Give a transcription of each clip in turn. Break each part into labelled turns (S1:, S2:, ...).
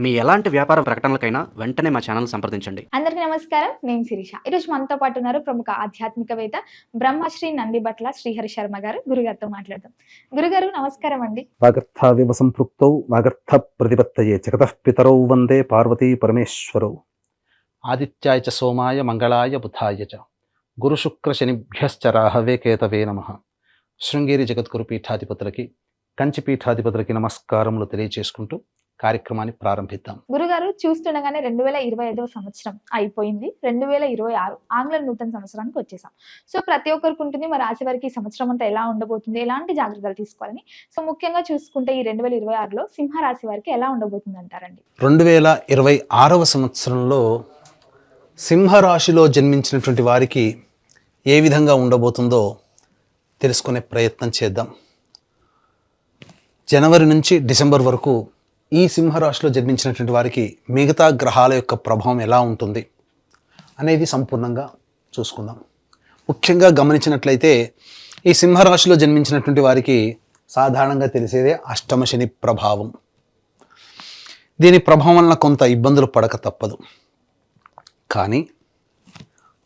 S1: మీ ఎలాంటి వ్యాపార ప్రకటనలకైనా వెంటనే మా ఛానల్ సంప్రదించండి.
S2: అందరికీ నమస్కారం. నేను శిరీష. ఈరోజు మనతో పాటు ఉన్నారు ప్రముఖ ఆధ్యాత్మికవేత్త బ్రహ్మశ్రీ నందిబట్ల శ్రీహరి శర్మ గారు. గురుగారితో మాట్లాడదాం. గురుగారు నమస్కారం అండి.
S3: వాగర్థావివ సంపృక్తౌ వాగర్థ ప్రతిపత్తయే జగతః పితరౌ వందే పార్వతీ పరమేశ్వరౌ.
S4: ఆదిత్యాయ చ సోమాయ మంగళాయ బుధాయ చ గురు శుక్ర శనిభ్యశ్చ రాహవే కేతవే నమః. శృంగేరి జగద్గురు పీఠాధిపతులకి కంచి పీఠాధిపతులకి నమస్కారములు తెలియజేసుకుంటూ కార్యక్రమాన్ని ప్రారంభిద్దాం.
S2: గురుగారు చూస్తుండగానే 2025వ సంవత్సరం అయిపోయింది. 2026 ఆంగ్ల నూతన సంవత్సరానికి వచ్చేసాం. సో ప్రతి ఒక్కరికి ఉంటుంది మా రాశి వారికి ఈ సంవత్సరం అంతా ఎలా ఉండబోతుంది, ఎలాంటి జాగ్రత్తలు తీసుకోవాలని. సో ముఖ్యంగా చూసుకుంటే ఈ 2026లో సింహ రాశి వారికి ఎలా ఉండబోతుంది అంటారండి?
S4: 2026వ సంవత్సరంలో సింహరాశిలో జన్మించినటువంటి వారికి ఏ విధంగా ఉండబోతుందో తెలుసుకునే ప్రయత్నం చేద్దాం. జనవరి నుంచి డిసెంబర్ వరకు ఈ సింహరాశిలో జన్మించినటువంటి వారికి మిగతా గ్రహాల యొక్క ప్రభావం ఎలా ఉంటుంది అనేది సంపూర్ణంగా చూసుకుందాం. ముఖ్యంగా గమనించినట్లయితే ఈ సింహరాశిలో జన్మించినటువంటి వారికి సాధారణంగా తెలిసేదే అష్టమ శని ప్రభావం. దీని ప్రభావం వలన కొంత ఇబ్బందులు పడక తప్పదు. కానీ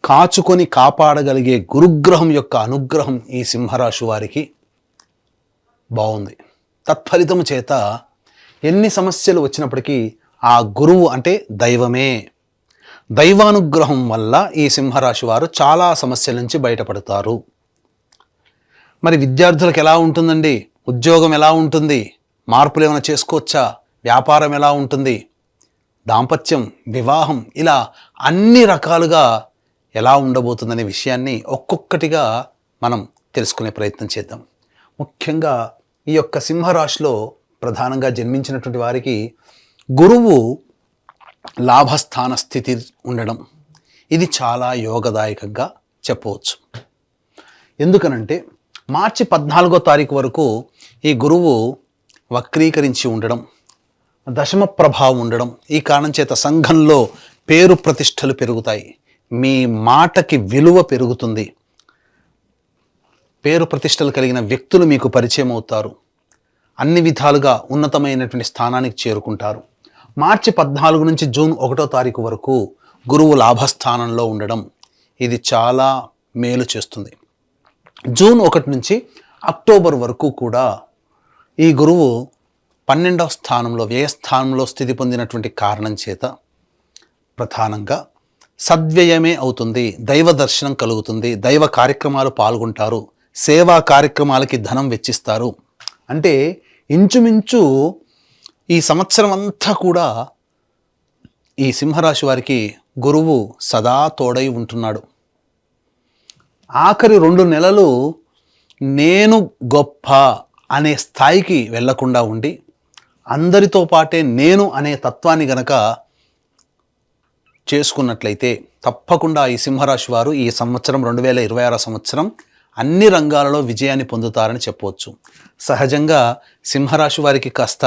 S4: కాచుకొని కాపాడగలిగే గురుగ్రహం యొక్క అనుగ్రహం ఈ సింహరాశి వారికి బాగుంది. తత్ఫలితము చేత ఎన్ని సమస్యలు వచ్చినప్పటికీ ఆ గురువు అంటే దైవమే, దైవానుగ్రహం వల్ల ఈ సింహరాశి వారు చాలా సమస్యల నుంచి బయటపడతారు. మరి విద్యార్థులకు ఎలా ఉంటుందండి? ఉద్యోగం ఎలా ఉంటుంది? మార్పులు ఏమైనా చేసుకోవచ్చా? వ్యాపారం ఎలా ఉంటుంది? దాంపత్యం, వివాహం, ఇలా అన్ని రకాలుగా ఎలా ఉండబోతుందనే విషయాన్ని ఒక్కొక్కటిగా మనం తెలుసుకునే ప్రయత్నం చేద్దాం. ముఖ్యంగా ఈ యొక్క సింహరాశిలో ప్రధానంగా జన్మించినటువంటి వారికి గురువు లాభస్థాన స్థితి ఉండడం ఇది చాలా యోగదాయకంగా చెప్పవచ్చు. ఎందుకనంటే మార్చి 14వ తారీఖు వరకు ఈ గురువు వక్రీకరించి ఉండడం, దశమ ప్రభావం ఉండడం, ఈ కారణం చేత సంఘంలో పేరు ప్రతిష్టలు పెరుగుతాయి. మీ మాటకి విలువ పెరుగుతుంది. పేరు ప్రతిష్టలు కలిగిన వ్యక్తులు మీకు పరిచయం అవుతారు. అన్ని విధాలుగా ఉన్నతమైనటువంటి స్థానానికి చేరుకుంటారు. మార్చి 14 నుంచి జూన్ 1వ తారీఖు వరకు గురువు లాభస్థానంలో ఉండడం ఇది చాలా మేలు చేస్తుంది. జూన్ 1 నుంచి అక్టోబర్ వరకు కూడా ఈ గురువు 12వ స్థానంలో వ్యయస్థానంలో స్థితి పొందినటువంటి కారణం చేత ప్రధానంగా సద్వ్యయమే అవుతుంది. దైవ దర్శనం కలుగుతుంది. దైవ కార్యక్రమాలు పాల్గొంటారు. సేవా కార్యక్రమాలకి ధనం వెచ్చిస్తారు. అంటే ఇంచుమించు ఈ సంవత్సరం అంతా కూడా ఈ సింహరాశి వారికి గురువు సదా తోడై ఉంటున్నాడు. ఆఖరి 2 నెలలు నేను గొప్ప అనే స్థాయికి వెళ్లకుండా ఉండి అందరితో పాటే నేను అనే తత్వాన్ని గనక చేసుకున్నట్లయితే తప్పకుండా ఈ సింహరాశి వారు ఈ సంవత్సరం 2026 సంవత్సరం అన్ని రంగాలలో విజయాన్ని పొందుతారని చెప్పవచ్చు. సహజంగా సింహరాశి వారికి కాస్త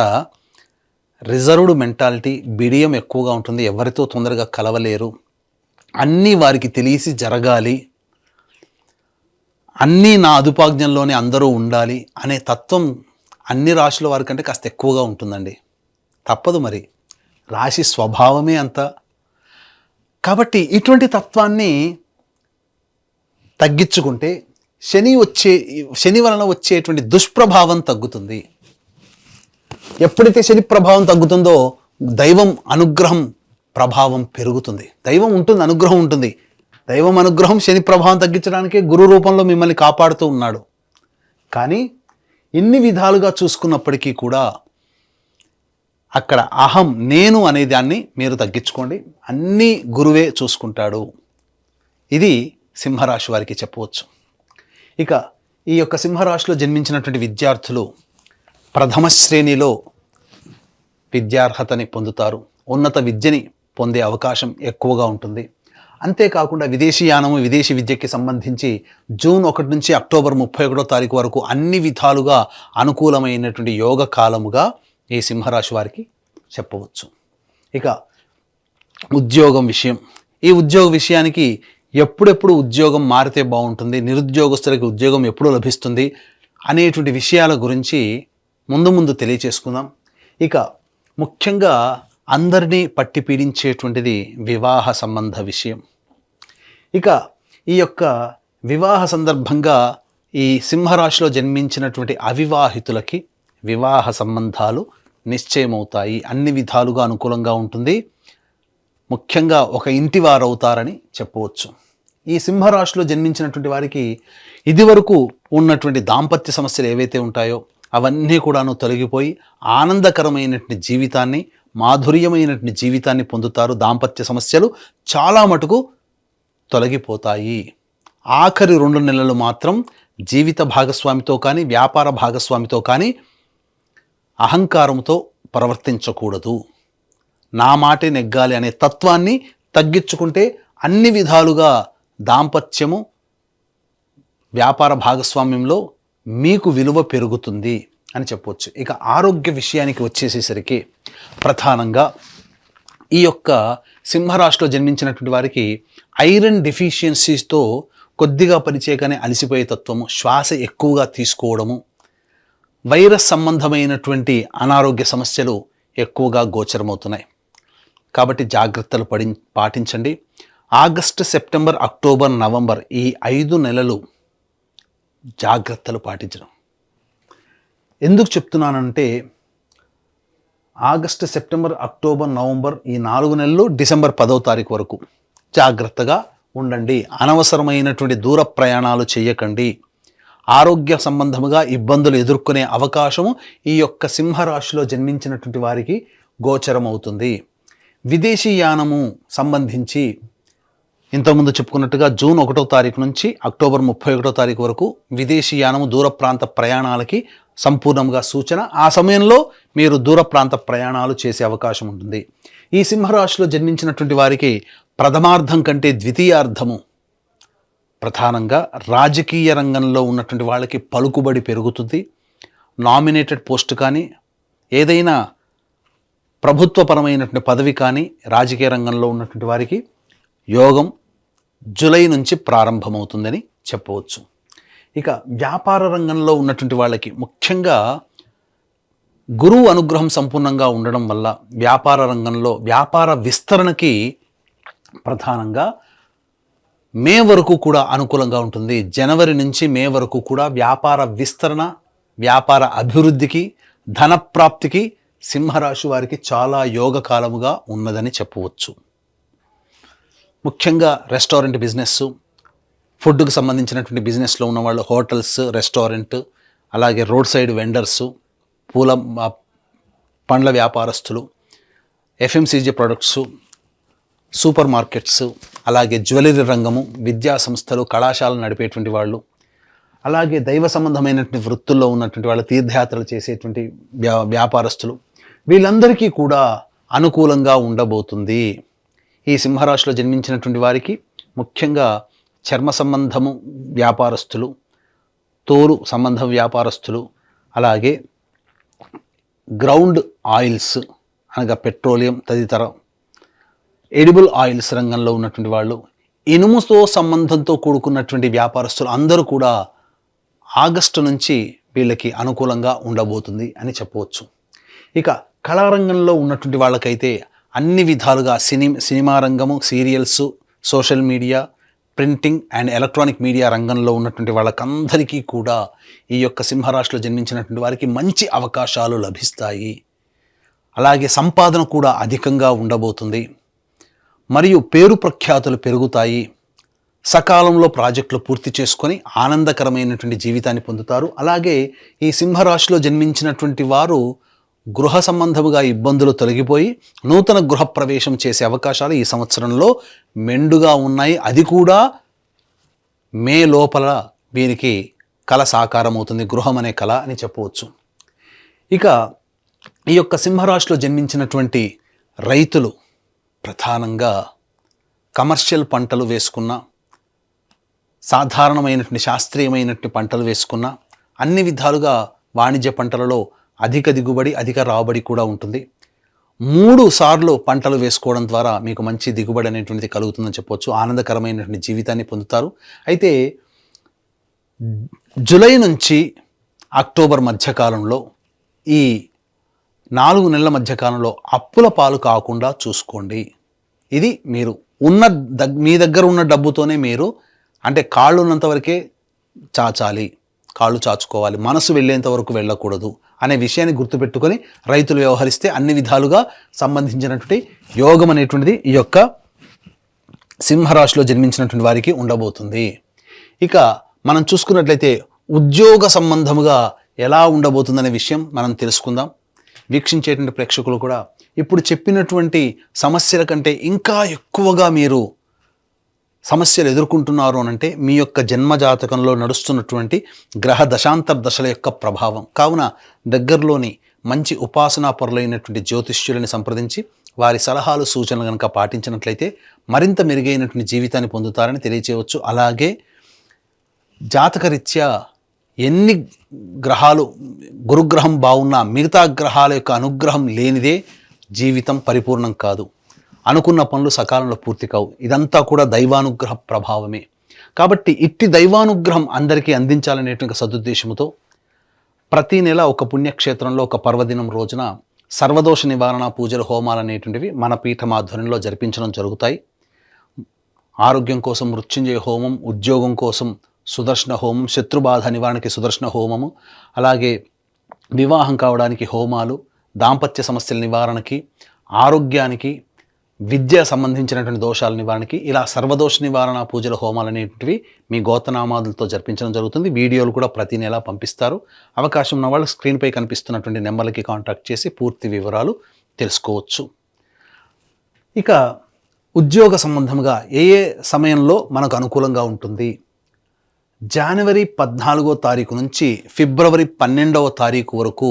S4: రిజర్వ్డ్ మెంటాలిటీ, బిడియం ఎక్కువగా ఉంటుంది. ఎవరితో తొందరగా కలవలేరు. అన్నీ వారికి తెలిసి జరగాలి, అన్నీ నా అదుపాజ్ఞంలోనే అందరూ ఉండాలి అనే తత్వం అన్ని రాశుల వారికంటే కాస్త ఎక్కువగా ఉంటుందండి. తప్పదు, మరి రాశి స్వభావమే అంత. కాబట్టి ఇటువంటి తత్వాన్ని తగ్గించుకుంటే శని వలన వచ్చేటువంటి దుష్ప్రభావం తగ్గుతుంది. ఎప్పుడైతే శని ప్రభావం తగ్గుతుందో దైవం అనుగ్రహం ప్రభావం పెరుగుతుంది. దైవం ఉంటుంది, అనుగ్రహం ఉంటుంది. దైవం అనుగ్రహం శని ప్రభావం తగ్గించడానికే గురు రూపంలో మిమ్మల్ని కాపాడుతూ ఉన్నాడు. కానీ ఇన్ని విధాలుగా చూసుకున్నప్పటికీ కూడా అక్కడ అహం, నేను అనే దాన్ని మీరు తగ్గించుకోండి. అన్నీ గురువే చూసుకుంటాడు. ఇది సింహరాశి వారికి చెప్పవచ్చు. ఇక ఈ యొక్క సింహరాశిలో జన్మించినటువంటి విద్యార్థులు ప్రథమ శ్రేణిలో విద్యార్హతని పొందుతారు. ఉన్నత విద్యని పొందే అవకాశం ఎక్కువగా ఉంటుంది. అంతేకాకుండా విదేశీయానము, విదేశీ విద్యకి సంబంధించి జూన్ 1 నుంచి అక్టోబర్ 31వ తారీఖు వరకు అన్ని విధాలుగా అనుకూలమైనటువంటి యోగ కాలముగా ఈ సింహరాశి వారికి చెప్పవచ్చు. ఇక ఉద్యోగం విషయం, ఈ ఉద్యోగ విషయానికి ఎప్పుడెప్పుడు ఉద్యోగం మారితే బాగుంటుంది, నిరుద్యోగస్తులకి ఉద్యోగం ఎప్పుడు లభిస్తుంది అనేటువంటి విషయాల గురించి ముందు తెలియచేసుకుందాం. ఇక ముఖ్యంగా అందరినీ పట్టి పీడించేటువంటిది వివాహ సంబంధ విషయం. ఇక ఈ యొక్క వివాహ సందర్భంగా ఈ సింహరాశిలో జన్మించినటువంటి అవివాహితులకి వివాహ సంబంధాలు నిశ్చయమవుతాయి. అన్ని విధాలుగా అనుకూలంగా ఉంటుంది. ముఖ్యంగా ఒక ఇంటి వారవుతారని చెప్పవచ్చు. ఈ సింహరాశిలో జన్మించినటువంటి వారికి ఇదివరకు ఉన్నటువంటి దాంపత్య సమస్యలు ఏవైతే ఉంటాయో అవన్నీ కూడాను తొలగిపోయి ఆనందకరమైనటువంటి జీవితాన్ని, మాధుర్యమైనటువంటి జీవితాన్ని పొందుతారు. దాంపత్య సమస్యలు చాలా మటుకు తొలగిపోతాయి. ఆఖరి 2 నెలలు మాత్రం జీవిత భాగస్వామితో కానీ వ్యాపార భాగస్వామితో కానీ అహంకారంతో ప్రవర్తించకూడదు. నా మాటే నెగ్గాలి అనే తత్వాన్ని తగ్గించుకుంటే అన్ని విధాలుగా దాంపత్యము, వ్యాపార భాగస్వామ్యంలో మీకు విలువ పెరుగుతుంది అని చెప్పవచ్చు. ఇక ఆరోగ్య విషయానికి వచ్చేసేసరికి ప్రధానంగా ఈ యొక్క సింహరాశిలో జన్మించినటువంటి వారికి ఐరన్ డెఫిషియన్సీస్తో కొద్దిగా పరిచయగానే అలసిపోయే తత్వము, శ్వాస ఎక్కువగా తీసుకోవడము, వైరస్ సంబంధమైనటువంటి అనారోగ్య సమస్యలు ఎక్కువగా గోచరమవుతున్నాయి. కాబట్టి జాగ్రత్తలు పాటించండి. ఆగస్టు, సెప్టెంబర్, అక్టోబర్, నవంబర్ ఈ 5 నెలలు జాగ్రత్తలు పాటించడం. ఎందుకు చెప్తున్నానంటే ఆగస్టు, సెప్టెంబర్, అక్టోబర్, నవంబర్ ఈ 4 నెలలు, డిసెంబర్ 10వ తారీఖు వరకు జాగ్రత్తగా ఉండండి. అనవసరమైనటువంటి దూర ప్రయాణాలు చేయకండి. ఆరోగ్య సంబంధముగా ఇబ్బందులు ఎదుర్కొనే అవకాశము ఈ యొక్క సింహరాశిలో జన్మించినటువంటి వారికి గోచరమవుతుంది. విదేశీయానము సంబంధించి ఇంతకుముందు చెప్పుకున్నట్టుగా జూన్ 1వ తారీఖు నుంచి అక్టోబర్ 31వ తారీఖు వరకు విదేశీయానము, దూర ప్రాంత ప్రయాణాలకి సంపూర్ణంగా సూచన. ఆ సమయంలో మీరు దూర ప్రాంత ప్రయాణాలు చేసే అవకాశం ఉంటుంది. ఈ సింహరాశిలో జన్మించినటువంటి వారికి ప్రథమార్థం కంటే ద్వితీయార్థము ప్రధానంగా రాజకీయ రంగంలో ఉన్నటువంటి వాళ్ళకి పలుకుబడి పెరుగుతుంది. నామినేటెడ్ పోస్ట్ కానీ ఏదైనా ప్రభుత్వపరమైనటువంటి పదవి కానీ రాజకీయ రంగంలో ఉన్నటువంటి వారికి యోగం జూలై నుంచి ప్రారంభమవుతుందని చెప్పవచ్చు. ఇక వ్యాపార రంగంలో ఉన్నటువంటి వాళ్ళకి ముఖ్యంగా గురువు అనుగ్రహం సంపూర్ణంగా ఉండడం వల్ల వ్యాపార రంగంలో వ్యాపార విస్తరణకి ప్రధానంగా మే వరకు కూడా అనుకూలంగా ఉంటుంది. జనవరి నుంచి మే వరకు కూడా వ్యాపార విస్తరణ, వ్యాపార అభివృద్ధికి, ధనప్రాప్తికి సింహరాశి వారికి చాలా యోగకాలముగా ఉన్నదని చెప్పవచ్చు. ముఖ్యంగా రెస్టారెంట్ బిజినెస్, ఫుడ్కి సంబంధించినటువంటి బిజినెస్లో ఉన్నవాళ్ళు, హోటల్స్, రెస్టారెంట్, అలాగే రోడ్ సైడ్ వెండర్సు, పండ్ల వ్యాపారస్తులు, ఎఫ్ఎంసీజీ ప్రొడక్ట్సు, సూపర్ మార్కెట్స్, అలాగే జ్యువెలరీ రంగము, విద్యా సంస్థలు, కళాశాలలు నడిపేటువంటి వాళ్ళు, అలాగే దైవ సంబంధమైనటువంటి వృత్తుల్లో ఉన్నటువంటి వాళ్ళు, తీర్థయాత్రలు చేసేటువంటి వ్యాపారస్తులు, వీళ్ళందరికీ కూడా అనుకూలంగా ఉండబోతుంది. ఈ సింహరాశిలో జన్మించినటువంటి వారికి ముఖ్యంగా చర్మ సంబంధము వ్యాపారస్తులు, తోలు సంబంధ వ్యాపారస్తులు, అలాగే గ్రౌండ్ ఆయిల్స్ అనగా పెట్రోలియం తదితర ఎడిబుల్ ఆయిల్స్ రంగంలో ఉన్నటువంటి వాళ్ళు, ఇనుముతో సంబంధంతో కూడుకున్నటువంటి వ్యాపారస్తులు అందరూ కూడా ఆగస్టు నుంచి వీళ్ళకి అనుకూలంగా ఉండబోతుంది అని చెప్పవచ్చు. ఇక కళారంగంలో ఉన్నటువంటి వాళ్ళకైతే అన్ని విధాలుగా సినిమా రంగము, serials, social media, printing and electronic media రంగంలో ఉన్నటువంటి వాళ్ళకందరికీ కూడా ఈ యొక్క సింహరాశిలో జన్మించినటువంటి వారికి మంచి అవకాశాలు లభిస్తాయి. అలాగే సంపాదన కూడా అధికంగా ఉండబోతుంది. మరియు పేరు ప్రఖ్యాతులు పెరుగుతాయి. సకాలంలో ప్రాజెక్టులు పూర్తి చేసుకొని ఆనందకరమైనటువంటి జీవితాన్ని పొందుతారు. అలాగే ఈ సింహరాశిలో జన్మించినటువంటి వారు గృహ సంబంధముగా ఇబ్బందులు తొలగిపోయి నూతన గృహ ప్రవేశం చేసే అవకాశాలు ఈ సంవత్సరంలో మెండుగా ఉన్నాయి. అది కూడా మే లోపల వీరికి కళ సాకారం అవుతుంది, గృహం అనే కళ అని చెప్పవచ్చు. ఇక ఈ యొక్క సింహరాశిలో జన్మించినటువంటి రైతులు ప్రధానంగా కమర్షియల్ పంటలు వేసుకున్న, సాధారణమైనటువంటి శాస్త్రీయమైనటువంటి పంటలు వేసుకున్న, అన్ని విధాలుగా వాణిజ్య పంటలలో అధిక దిగుబడి, అధిక రాబడి కూడా ఉంటుంది. 3 సార్లు పంటలు వేసుకోవడం ద్వారా మీకు మంచి దిగుబడి అనేటువంటిది కలుగుతుందని చెప్పవచ్చు. ఆనందకరమైనటువంటి జీవితాన్ని పొందుతారు. అయితే జూలై నుంచి అక్టోబర్ మధ్యకాలంలో ఈ 4 నెలల మధ్య కాలంలో అప్పుల పాలు కాకుండా చూసుకోండి. ఇది మీరు మీ దగ్గర ఉన్న డబ్బుతోనే మీరు అంటే కాళ్ళు ఉన్నంత వరకే చాచాలి, కాళ్ళు చాచుకోవాలి, మనసు వెళ్ళేంత వరకు వెళ్ళకూడదు అనే విషయాన్ని గుర్తుపెట్టుకొని రైతులు వ్యవహరిస్తే అన్ని విధాలుగా సంబంధించినటువంటి యోగం అనేటువంటిది ఈ యొక్క సింహరాశిలో జన్మించినటువంటి వారికి ఉండబోతుంది. ఇక మనం చూసుకున్నట్లయితే ఉద్యోగ సంబంధముగా ఎలా ఉండబోతుందనే విషయం మనం తెలుసుకుందాం. వీక్షించేటువంటి ప్రేక్షకులు కూడా ఇప్పుడు చెప్పినటువంటి సమస్యల కంటే ఇంకా ఎక్కువగా మీరు సమస్యలు ఎదుర్కొంటున్నారు అనంటే మీ యొక్క జన్మజాతకంలో నడుస్తున్నటువంటి గ్రహ దశాంతర దశల యొక్క ప్రభావం. కావున దగ్గరలోని మంచి ఉపాసనా పరులైనటువంటి జ్యోతిష్యులని సంప్రదించి వారి సలహాలు సూచనలు కనుక పాటించినట్లయితే మరింత మెరుగైనటువంటి జీవితాన్ని పొందుతారని తెలియచేయవచ్చు. అలాగే జాతకరీత్యా ఎన్ని గ్రహాలు గురుగ్రహం బాగున్నా మిగతా గ్రహాల యొక్క అనుగ్రహం లేనిదే జీవితం పరిపూర్ణం కాదు. అనుకున్న పనులు సకాలంలో పూర్తి కావు. ఇదంతా కూడా దైవానుగ్రహ ప్రభావమే. కాబట్టి ఇట్టి దైవానుగ్రహం అందరికీ అందించాలనేటువంటి సదుద్దేశంతో ప్రతి నెల ఒక పుణ్యక్షేత్రంలో ఒక పర్వదినం రోజున సర్వదోష నివారణ పూజలు హోమాలు అనేటువంటివి మన పీఠమాధ్వర్యంలో జరిపించడం జరుగుతాయి. ఆరోగ్యం కోసం మృత్యుంజయ హోమం, ఉద్యోగం కోసం సుదర్శన హోమం, శత్రుబాధ నివారణకి సుదర్శన హోమము, అలాగే వివాహం కావడానికి హోమాలు, దాంపత్య సమస్యల నివారణకి, ఆరోగ్యానికి, విద్య సంబంధించినటువంటి దోషాల నివారణకి ఇలా సర్వదోష నివారణ పూజల హోమాలు అనేటివి మీ గోతనామాదులతో జరిపించడం జరుగుతుంది. వీడియోలు కూడా ప్రతి నెల పంపిస్తారు. అవకాశం ఉన్న వాళ్ళు స్క్రీన్పై కనిపిస్తున్నటువంటి నెంబర్లకి కాంటాక్ట్ చేసి పూర్తి వివరాలు తెలుసుకోవచ్చు. ఇక ఉద్యోగ సంబంధంగా ఏ సమయంలో మనకు అనుకూలంగా ఉంటుంది? జనవరి 14వ తారీఖు నుంచి ఫిబ్రవరి 12వ తారీఖు వరకు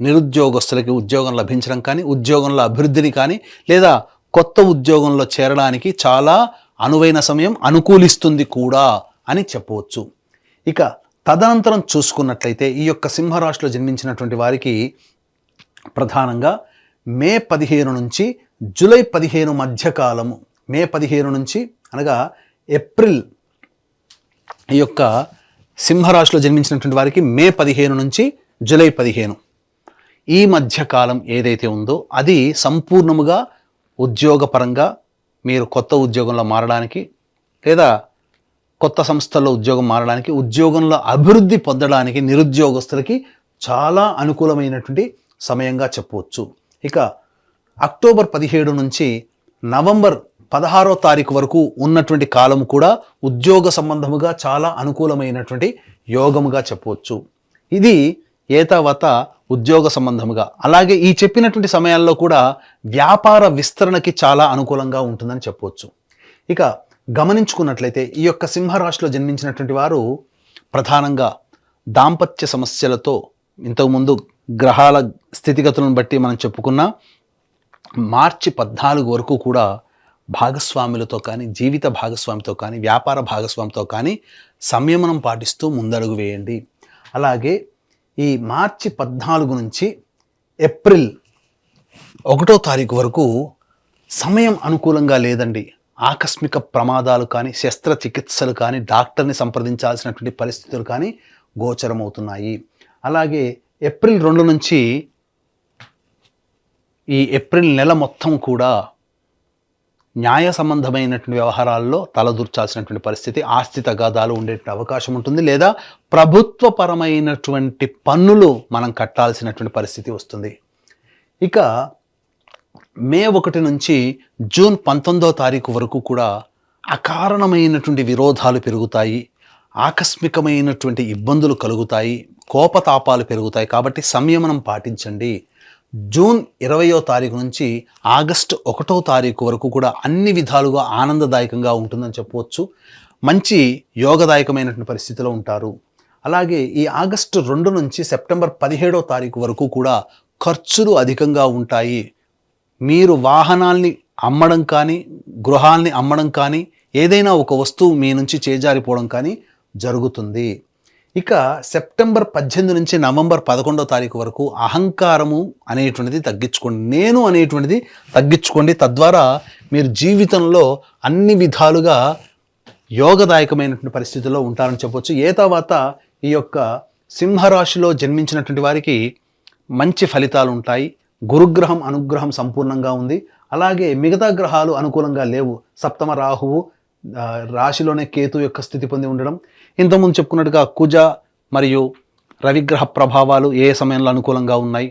S4: నిరుద్యోగస్తులకి ఉద్యోగం లభించడం కానీ, ఉద్యోగంలో అభివృద్ధిని కానీ లేదా కొత్త ఉద్యోగంలో చేరడానికి చాలా అనువైన సమయం, అనుకూలిస్తుంది కూడా అని చెప్పవచ్చు. ఇక తదనంతరం చూసుకున్నట్లయితే ఈ యొక్క సింహరాశిలో జన్మించినటువంటి వారికి ప్రధానంగా మే 15 నుంచి జూలై 15 మధ్యకాలము, మే 15 నుంచి అనగా ఏప్రిల్, ఈ యొక్క సింహరాశిలో జన్మించినటువంటి వారికి మే 15 నుంచి జూలై 15 ఈ మధ్యకాలం ఏదైతే ఉందో అది సంపూర్ణముగా ఉద్యోగపరంగా మీరు కొత్త ఉద్యోగంలో మారడానికి లేదా కొత్త సంస్థల్లో ఉద్యోగం మారడానికి, ఉద్యోగంలో అభివృద్ధి పొందడానికి నిరుద్యోగస్తులకి చాలా అనుకూలమైనటువంటి సమయంగా చెప్పవచ్చు. ఇక అక్టోబర్ 17 నుంచి నవంబర్ 16వ తారీఖు వరకు ఉన్నటువంటి కాలం కూడా ఉద్యోగ సంబంధముగా చాలా అనుకూలమైనటువంటి యోగముగా చెప్పవచ్చు. ఇది ఏతావత ఉద్యోగ సంబంధముగా. అలాగే ఈ చెప్పినటువంటి సమయాల్లో కూడా వ్యాపార విస్తరణకి చాలా అనుకూలంగా ఉంటుందని చెప్పవచ్చు. ఇక గమనించుకున్నట్లయితే ఈ యొక్క సింహరాశిలో జన్మించినటువంటి వారు ప్రధానంగా దాంపత్య సమస్యలతో ఇంతకుముందు గ్రహాల స్థితిగతులను బట్టి మనం చెప్పుకున్న మార్చి 14 వరకు కూడా భాగస్వాములతో కానీ, జీవిత భాగస్వామితో కానీ, వ్యాపార భాగస్వామితో కానీ సంయమనం పాటిస్తూ ముందడుగు వేయండి. అలాగే ఈ మార్చి 14 నుంచి ఏప్రిల్ 1వ తారీఖు వరకు సమయం అనుకూలంగా లేదండి. ఆకస్మిక ప్రమాదాలు కానీ, శస్త్రచికిత్సలు కానీ, డాక్టర్ని సంప్రదించాల్సినటువంటి పరిస్థితులు కానీ గోచరమవుతున్నాయి. అలాగే ఏప్రిల్ 2 నుంచి ఈ ఏప్రిల్ నెల మొత్తం కూడా న్యాయ సంబంధమైనటువంటి వ్యవహారాల్లో తలదూర్చాల్సినటువంటి పరిస్థితి, ఆస్తి తగాదాలు ఉండేటువంటి అవకాశం ఉంటుంది. లేదా ప్రభుత్వపరమైనటువంటి పన్నులు మనం కట్టాల్సినటువంటి పరిస్థితి వస్తుంది. ఇక మే 1 నుంచి జూన్ 19వ తారీఖు వరకు కూడా అకారణమైనటువంటి విరోధాలు పెరుగుతాయి, ఆకస్మికమైనటువంటి ఇబ్బందులు కలుగుతాయి, కోపతాపాలు పెరుగుతాయి. కాబట్టి సంయమనం పాటించండి. జూన్ 20వ తారీఖు నుంచి ఆగస్టు 1వ తారీఖు వరకు కూడా అన్ని విధాలుగా ఆనందదాయకంగా ఉంటుందని చెప్పవచ్చు. మంచి యోగదాయకమైనటువంటి పరిస్థితిలో ఉంటారు. అలాగే ఈ ఆగస్టు 2 నుంచి సెప్టెంబర్ 17వ తారీఖు వరకు కూడా ఖర్చులు అధికంగా ఉంటాయి. మీరు వాహనాల్ని అమ్మడం కానీ, గృహాల్ని అమ్మడం కానీ, ఏదైనా ఒక వస్తువు మీ నుంచి చేజారిపోవడం కానీ జరుగుతుంది. ఇక సెప్టెంబర్ 18 నుంచి నవంబర్ 11వ తారీఖు వరకు అహంకారము అనేటువంటిది తగ్గించుకోండి, నేను అనేటువంటిది తగ్గించుకోండి. తద్వారా మీరు జీవితంలో అన్ని విధాలుగా యోగదాయకమైనటువంటి పరిస్థితుల్లో ఉంటారని చెప్పవచ్చు. ఏ తర్వాత ఈ యొక్క సింహరాశిలో జన్మించినటువంటి వారికి మంచి ఫలితాలు ఉంటాయి, గురుగ్రహం అనుగ్రహం సంపూర్ణంగా ఉంది. అలాగే మిగతా గ్రహాలు అనుకూలంగా లేవు. సప్తమ రాహువు రాశిలోనే కేతు యొక్క స్థితి పొంది ఉండడం, ఇంతకుముందు చెప్పుకున్నట్టుగా కుజ మరియు రవిగ్రహ ప్రభావాలు ఏ సమయంలో అనుకూలంగా ఉన్నాయి,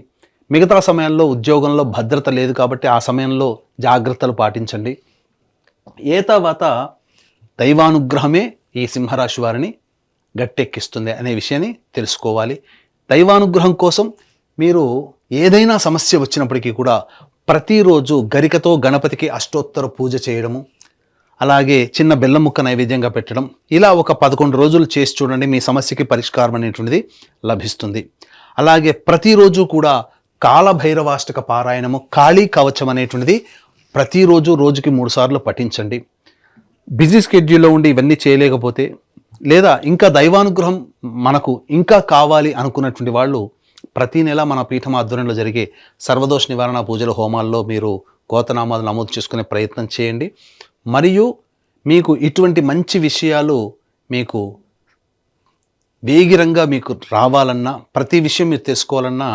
S4: మిగతా సమయంలో ఉద్యోగంలో భద్రత లేదు కాబట్టి ఆ సమయంలో జాగ్రత్తలు పాటించండి. ఏ తర్వాత దైవానుగ్రహమే ఈ సింహరాశి వారిని గట్టెక్కిస్తుంది అనే విషయాన్ని తెలుసుకోవాలి. దైవానుగ్రహం కోసం మీరు ఏదైనా సమస్య వచ్చినప్పటికీ కూడా ప్రతిరోజు గరికతో గణపతికి అష్టోత్తర పూజ చేయడము, అలాగే చిన్న బెల్లం ముక్క నైవేద్యంగా పెట్టడం, ఇలా ఒక 11 రోజులు చేసి చూడండి, మీ సమస్యకి పరిష్కారం అనేటువంటిది లభిస్తుంది. అలాగే ప్రతిరోజు కూడా కాలభైరవాష్టక పారాయణము, కాళీ కవచం అనేటువంటిది ప్రతిరోజు రోజుకి 3 సార్లు పఠించండి. బిజీ స్కెడ్యూల్లో ఉండి ఇవన్నీ చేయలేకపోతే, లేదా ఇంకా దైవానుగ్రహం మనకు ఇంకా కావాలి అనుకున్నటువంటి వాళ్ళు ప్రతి నెల మన పీఠం ఆధ్వర్యంలో జరిగే సర్వదోష నివారణ పూజల హోమాల్లో మీరు గోతనామాలు నమోదు చేసుకునే ప్రయత్నం చేయండి. మరియు మీకు ఇటువంటి మంచి విషయాలు మీకు వేగిరంగా మీకు రావాలన్నా, ప్రతి విషయం మీరు తెలుసుకోవాలన్నా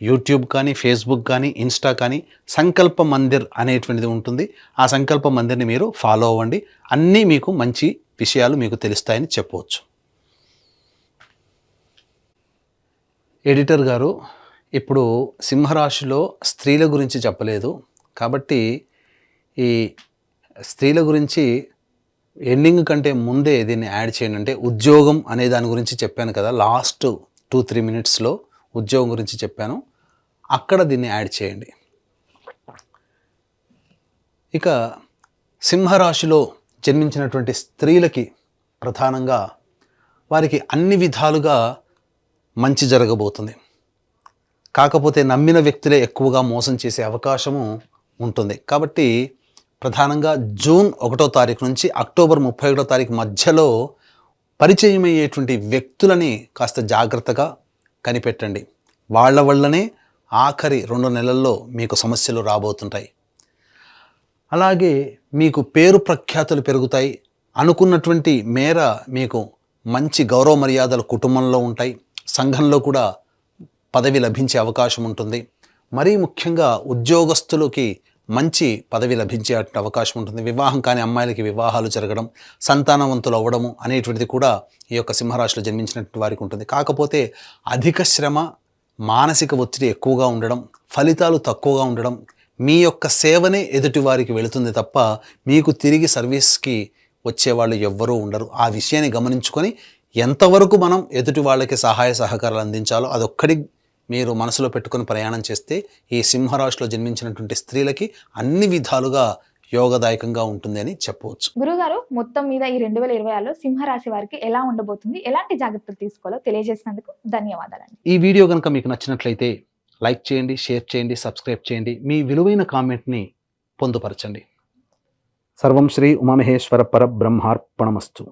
S4: యూట్యూబ్ కానీ, ఫేస్బుక్ కానీ, ఇన్స్టా కానీ సంకల్ప మందిర్ అనేటువంటిది ఉంటుంది. ఆ సంకల్ప మందిర్ని మీరు ఫాలో అవ్వండి. అన్నీ మీకు మంచి విషయాలు మీకు తెలుస్తాయని చెప్పవచ్చు. ఎడిటర్ గారు, ఇప్పుడు సింహరాశిలో స్త్రీల గురించి చెప్పలేదు కాబట్టి ఈ స్త్రీల గురించి ఎండింగ్ కంటే ముందే దీన్ని యాడ్ చేయండి. అంటే ఉద్యోగం అనే దాని గురించి చెప్పాను కదా, లాస్ట్ 2-3 మినిట్స్లో ఉద్యోగం గురించి చెప్పాను, అక్కడ దీన్ని యాడ్ చేయండి. ఇక సింహరాశిలో జన్మించినటువంటి స్త్రీలకి ప్రధానంగా వారికి అన్ని విధాలుగా మంచి జరగబోతుంది. కాకపోతే నమ్మిన వ్యక్తులే ఎక్కువగా మోసం చేసే అవకాశము ఉంటుంది. కాబట్టి ప్రధానంగా జూన్ 1వ తారీఖు నుంచి అక్టోబర్ 31వ తారీఖు మధ్యలో పరిచయం అయ్యేటువంటి వ్యక్తులని కాస్త జాగ్రత్తగా కనిపెట్టండి. వాళ్ళ వల్లనే ఆఖరి 2 నెలల్లో మీకు సమస్యలు రాబోతుంటాయి. అలాగే మీకు పేరు ప్రఖ్యాతులు పెరుగుతాయి. అనుకున్నటువంటి మేర మీకు మంచి గౌరవ మర్యాదలు కుటుంబంలో ఉంటాయి. సంఘంలో కూడా పదవి లభించే అవకాశం ఉంటుంది. మరీ ముఖ్యంగా ఉద్యోగస్తులకి మంచి పదవి లభించే అవకాశం ఉంటుంది. వివాహం కాని అమ్మాయిలకి వివాహాలు జరగడం, సంతానవంతులు అవ్వడము అనేటువంటిది కూడా ఈ యొక్క సింహరాశిలో జన్మించినటువంటి వారికి ఉంటుంది. కాకపోతే అధిక శ్రమ, మానసిక ఒత్తిడి ఎక్కువగా ఉండడం, ఫలితాలు తక్కువగా ఉండడం, మీ యొక్క సేవనే ఎదుటి వారికి వెళుతుంది తప్ప మీకు తిరిగి సర్వీస్కి వచ్చేవాళ్ళు ఎవ్వరూ ఉండరు. ఆ విషయాన్ని గమనించుకొని ఎంతవరకు మనం ఎదుటి వాళ్ళకి సహాయ సహకారాలు అందించాలో అదొక్కడి మీరు మనసులో పెట్టుకొని ప్రయాణం చేస్తే ఈ సింహరాశిలో జన్మించినటువంటి స్త్రీలకి అన్ని విధాలుగా యోగదాయకంగా ఉంటుంది అని చెప్పవచ్చు.
S2: గురుగారు, మొత్తం మీద ఈ 2026లో సింహరాశి వారికి ఎలా ఉండబోతుంది, ఎలాంటి జాగ్రత్తలు తీసుకోవాలో తెలియజేసినందుకు ధన్యవాదాలండి.
S4: ఈ వీడియో కనుక మీకు నచ్చినట్లయితే లైక్ చేయండి, షేర్ చేయండి, సబ్స్క్రైబ్ చేయండి. మీ విలువైన కామెంట్ని పొందుపరచండి.
S3: సర్వం శ్రీ ఉమామహేశ్వర పరబ్రహ్మార్పణమస్తు.